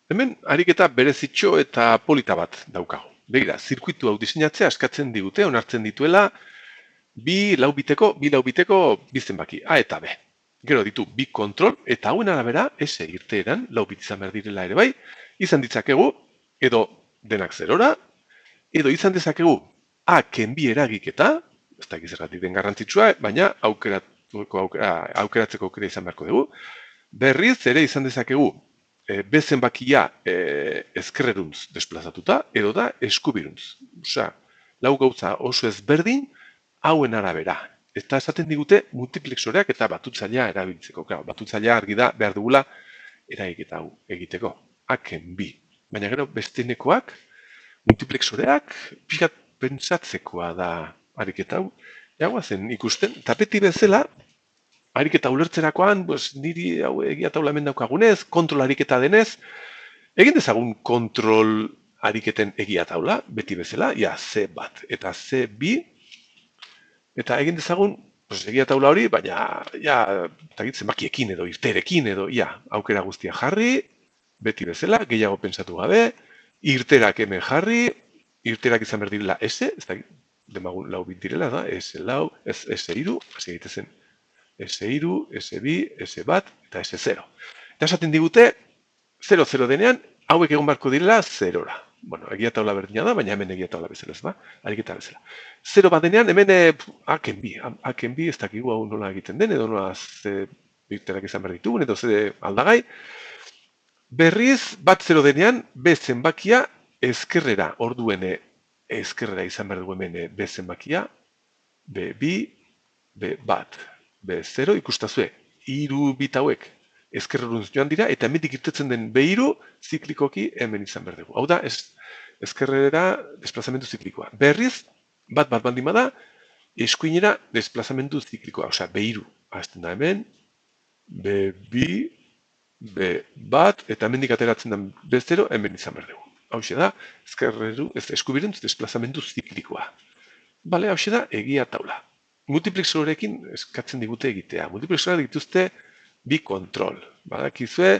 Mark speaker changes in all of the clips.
Speaker 1: Hemen ariketa berezitxo eta polita bat daukago. Begira, zirkuitu hau diseinatzea eskatzen digute, onartzen dituela bi laubiteko bi zenbaki, A eta B. Gero ditu bi kontrol eta hauen arabera, S irteeran, laubit izan behar direla ere bai, izan ditzakegu, edo denak zerora, edo izan dezakegu A kenbi eragiketa, ez da gizergatik den garrantzitsua, baina aukeratzeko aukera izan beharko dugu. Berriz ere izan dezakegu B zenbakia ezkerreruntz desplazatuta, edo da eskubiruntz. Osea, lau gauza oso ezberdin, hauen arabera. Eta esaten digute multiplexoreak eta batutzailea erabiltzeko. Claro, batutzailea argi da behar dugula eragiketa hau egiteko. Aken bi. Baina gero bestenekoak, multiplexoreak, pixat pentsatzekoa da ariketa hau. Jagoa zen ikusten, tapeti bezala, ariketa ulertzerakoan, niri hau egia taula hemen daukagunez, kontrol ariketa denez, egin dezagun kontrol ariketen egia taula, beti bezala, C bat eta C bi, eta egin dezagun, egia taula hori, baina, zenbakiekin edo irterekin edo, aukera guztia jarri, beti bezala, gehiago pentsatu gabe, irterak hemen jarri, irterak izan behar direla S, ez da, demagun lau bit direla, da, S lau, S iru, hasi egitezen, S iru, S bi, S bat, eta S zero. Eta esaten digute, 0-0 denean, hauek egon barko direla 0-ra. Bueno, egia taula berdina da, baina hemen egia taula bezala ez ba, ariketa bezala. 0 bat denean, hemen aken bi, ez dakigu hau nola egiten den, edo nola ze irterak izan behar ditugun, edo ze aldagai. Berriz, bat 0 denean, B zenbakia ezkerrera, orduen ezkerrera izan behar du hemen B zenbakia, B2, B1, B0, ikustazue, hiru bit hauek ezkerreruntz joan dira, eta hemendik irtetzen den B2 ziklikoki hemen izan behar dugu. Hau da, ezkerrera desplazamendu ziklikoa. Berriz, bat baldin bada, eskuinera desplazamendu ziklikoa. Osea, B2 hasten da hemen, B2, B1, eta hemendik ateratzen den B0 hemen izan behar dugu. Hau da, eskubiruntz desplazamendu ziklikoa. Bale, hau da, egia taula. Multiplexorekin eskatzen digute egitea. Multiplexoreak dituzte bi kontrol. Badakizue,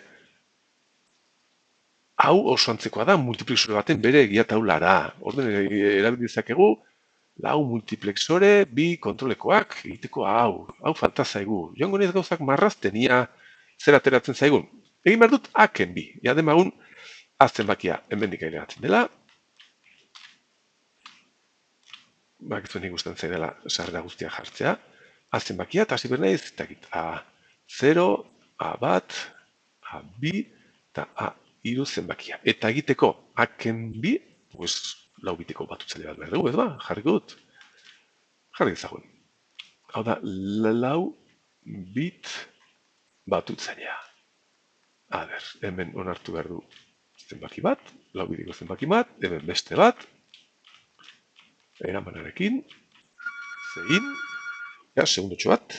Speaker 1: hau oso antzekoa da, multiplexore baten bere egia taulara. Orden erabilizakegu, lau multiplexore, bi kontrolekoak egiteko hau falta zaigu. Joango nez gauzak marrazten, ia zer ateratzen zaigun. Egin behar dut aken bi. Ja demagun, azten bakia hemendik aileratzen dela. Bakizuen ikusten zaidela sarrera guztia jartzea. Azten bakia, eta hasi bernaiz, A0, A1, A2, eta A3 zenbakia. Eta egiteko aken bi, lau biteko batutzaile bat behar dugu, edo ba, jarri dut. Jarri ezagun. Hau da, lau bit batutzailea. Hemen onartu behar du zenbaki bat, lau biteko zenbaki bat, hemen beste bat, eramanarekin, zein, segundotxo bat,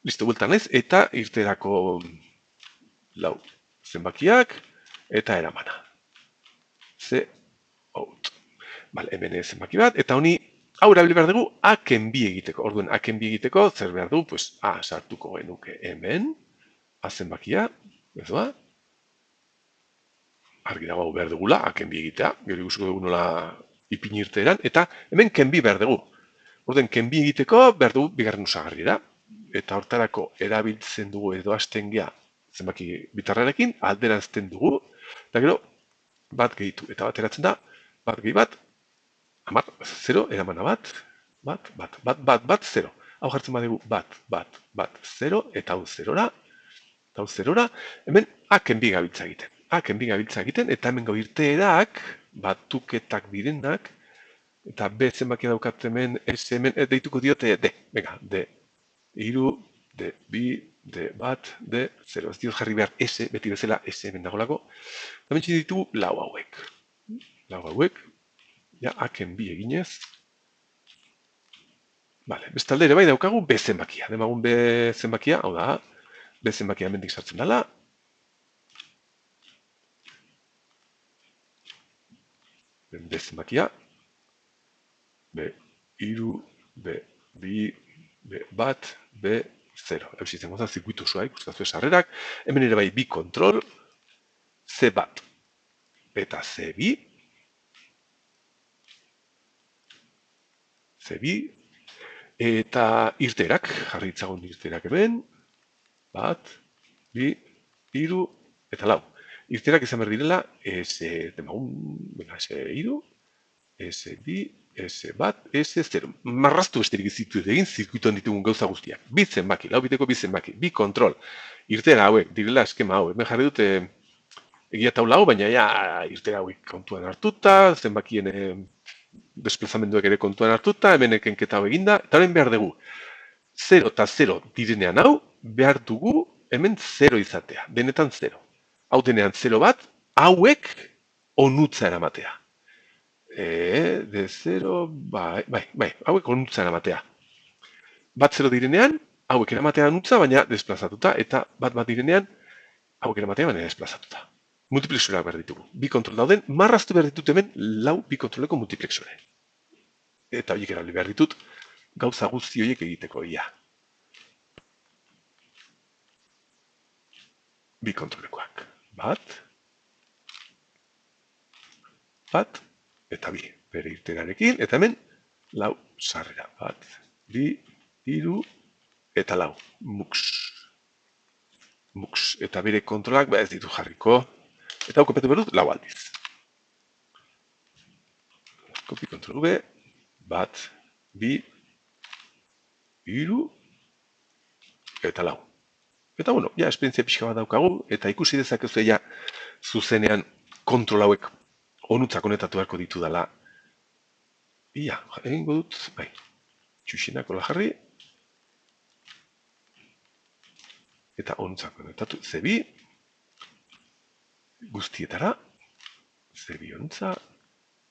Speaker 1: listo, bueltan naiz, eta irterako lau zenbakiak, eta eramana. Out. Hemen zenbaki bat, eta honi, hau erabili behar dugu, aken bi egiteko. Orduen, aken bi egiteko, zer behar du, A sartuko genuke hemen, A zenbakia, ez da? Argi dago behar dugula, aken bi egitea, gero ikusiko dugu nola ipin irteeran, eta hemen ken bi behar dugu. Orden, ken bi egiteko behar dugu bigarren osagarri da. Eta hortarako erabiltzen dugu edo hasten gea zenbaki bitarrarekin, alderazten dugu, eta gero bat gehitu. Eta bat eratzen da, bat gehi bat, 0, eramana bat, 0. Hau jartzen badugu bat, 0, eta hau 0ra, hemen aken bi gabiltza egiten. Aken bi gabiltza egiten, eta hemen gau irteerak, batuketak direnak, eta B zenbakia daukat hemen, S hemen, deituko diote D. Venga, D. Iru, D, bi, D, bat, D, 0. Ez diot jarri behar S, beti bezala S hemen dagolako. Hemen ditu lau hauek. Aken bi eginez. Bestalde ere bai daukagu B zenbakia. Demagun B zenbakia, hau da, B zenbakia hemendik sartzen dela. B zenbakia. B, iru, B, bi, B, bat, B, 0. Eus izango da, zirkuitu osoa ikuskazue sarrerak. Hemen ere bai bi kontrol, C bat eta C2, C2, eta irterak, jarri ditzagun irterak hemen, bat, bi, hiru, eta lau. Irterak izan behar direla, S2, S2, S bat, S0. Marraztu besterik izitu egin, zirkuituan ditugun gauza guztiak. Bi zenbaki, lau biteko bi zenbaki, bi kontrol. Irtera hauek, direla eskema hau. Hemen jarri dute egia taula hau, baina ja irtera hauek kontuan hartuta, zenbakien desplazamenduak ere kontuan hartuta, hemen ekenketa hau eginda, eta horren behar dugu. 0 eta 0 direnean hau, behar dugu hemen 0 izatea, denetan 0. Hau denean 0 bat, hauek onutza eramatea. De 0, bai, hauek onutza eramatea. Bat 0 direnean, hauek eramatea onutza, baina desplazatuta, eta bat direnean, hauek eramatea, baina desplazatuta. Multiplexorak behar ditugu. Bi kontrol dauden, marraztu behar ditut hemen, lau bi kontroleko multiplexore. Eta horiek erabili behar ditut, gauza guzti horiek egiteko, ia. Bi kontrolekoak. Bat, eta bi. Bere irterarekin, eta hemen, lau sarrera. Bat, bi, hiru, eta lau. Mux. Eta bere kontrolak, ez ditu jarriko. Eta hau kopiatu behar dut, lau aldiz. Kopi kontrol V, bat, bi, hiru, eta lau. Eta, bueno, ja, esperientzia pixka bat daukagu, eta ikusi dezakezu ja zuzenean kontrol hauek onutza konetatu beharko ditu dela. Ia, egingo dut, bai, txuxinako jarri, eta onutza konetatu, C2, guztietara, C2 onutza,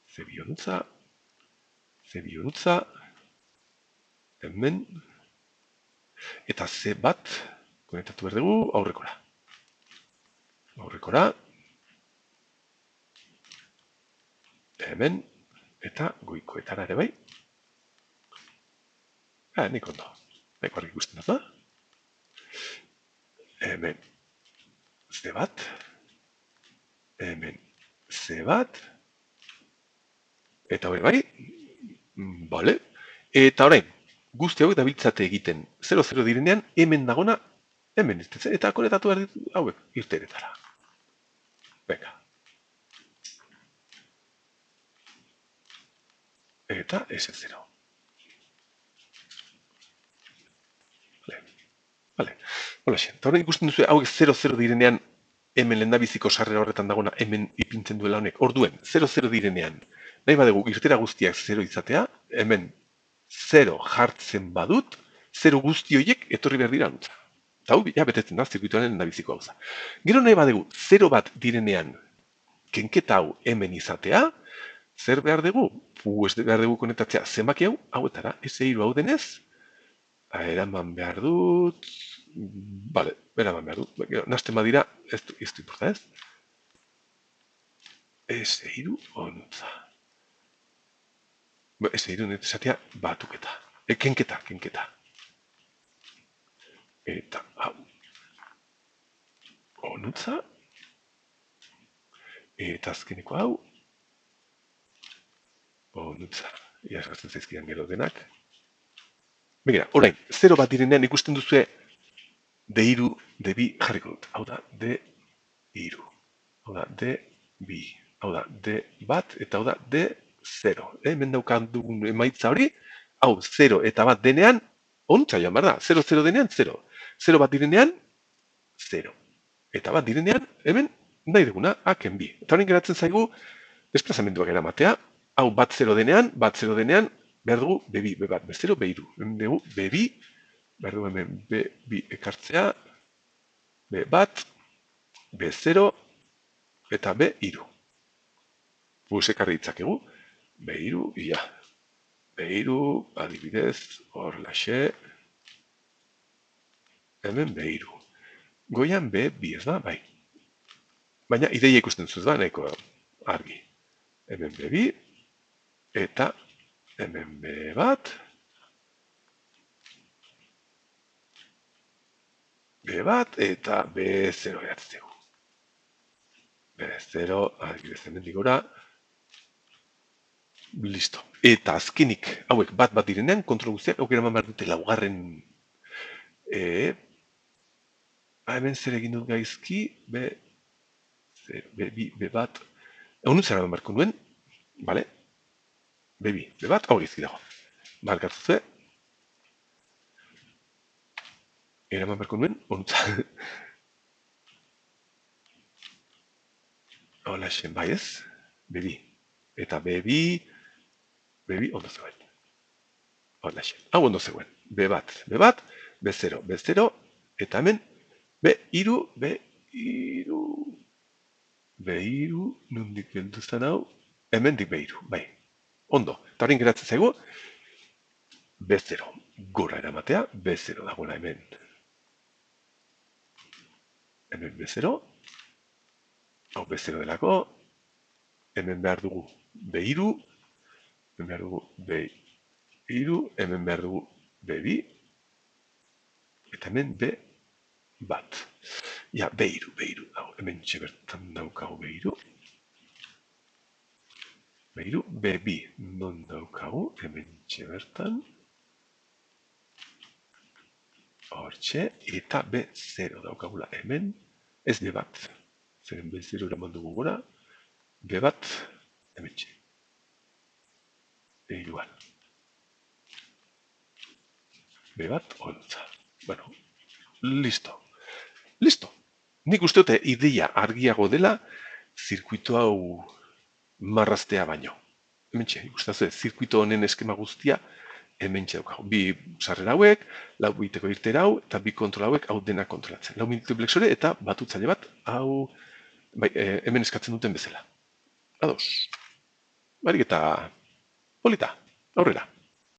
Speaker 1: C2 onutza, C2 onutza, hemen, eta C bat, konetatu behar dugu, aurrekora. Aurrekora, hemen, eta goikoetara ere bai. Nik ondo, neko argi ikusten da. Hemen, C bat, hemen, C bat, eta hori bai, bale, eta orain, guzti hauek dabiltzate egiten 0-0 direnean, hemen dagona, hemen iztetzen, eta konetatu behar ditu hauek irteretara. Venga. Eta S0. Vale. Hola, eta horren ikusten duzu hauek 0-0 direnean hemen lehendabiziko sarrera horretan dagona hemen ipintzen duela honek. Orduen, 0-0 direnean, nahi badugu irtera guztiak 0 izatea, hemen 0 jartzen badut, 0 guzti horiek etorri behar dira nutza. Eta hau, ja, betetzen da, zirkuituaren lehendabiziko gauza. Gero nahi badugu 0 bat direnean kenketa hau hemen izatea, zer behar dugu? Ez behar dugu konetatzea zenbaki hau, hauetara, S3 hau denez, eraman behar dut, bale, eraman behar dut, nazten badira, ez du importa ez, S3 onutza. S3 netezatea batuketa, kenketa. Eta hau, onutza, eta azkeneko hau, onutza, ia esgartzen zaizkidan gero denak. Begira, orain, 0 bat direnean ikusten duzue D3, D2 jarriko dut. Hau da, D3. Hau da, D2. Hau da, D bat eta hau da, D0. Hemen daukan dugun emaitza hori, hau 0 eta bat denean, ontsa joan behar da. 0-0 denean, 0. 0 bat direnean, 0. Eta bat direnean, hemen, nahi duguna, haken bi. Eta horren geratzen zaigu, desplazamenduak eramatea, hau bat 0 denean, behar dugu B2, B bat, B0, B2. Hemen dugu B2, behar dugu hemen B2 ekartzea, B bat, B0, eta B3. Buz ekarri ditzakegu, B3, ia. B3, adibidez, hor laxe, hemen B3. Goian B2 ez da, bai. Baina ideia ikusten zuz da, nahiko argi. Hemen B2, eta hemen B bat, B bat eta B0 eratzen dugu. B0, adibidez hemendik gora, listo. Eta azkenik, hauek bat direnean, kontrol guztiak aukera eman behar dute laugarren. Hemen zer egin dut gaizki, B2, B1. Honun zer eman beharko nuen, bale? B2, B1, hau gaizki dago. Markatu ze. Eraman beharko nuen, honuntza. Hola, esen, bai ez? B2. Eta B2, ondo zegoen. Hola, esen. Hau ondo zegoen. B1, B0, B0, eta hemen B3, nondik geldu zen hau? Hemendik B3, bai. Ondo. Eta horrein geratzen zaigu, B0 gora eramatea, B0 dagoela hemen. Hemen B0, hau B0 delako, hemen behar dugu B3, hemen behar dugu B3, hemen behar dugu B2, eta hemen B1. Ja, B3, hemen txebertan daukagu B3. B2, non daukagu, hemen txebertan. Hortxe, eta B0 daukagula hemen, ez B1. Zeren B0 eraman dugu gora, B1, hemen txe. B2. B1, ontza. Bueno, listo. Listo. Nik uste dute ideia argiago dela, zirkuito hau marraztea baino. Hemen txe, ikustazu, zirkuito honen eskema guztia, hemen txe daukagu. Bi sarrera hauek, lau biteko irtera hau, eta bi kontrol hauek hau dena kontrolatzen. Lau multiplexore eta batutzaile bat, hau hemen eskatzen duten bezala. Ados. Barik eta polita, aurrera.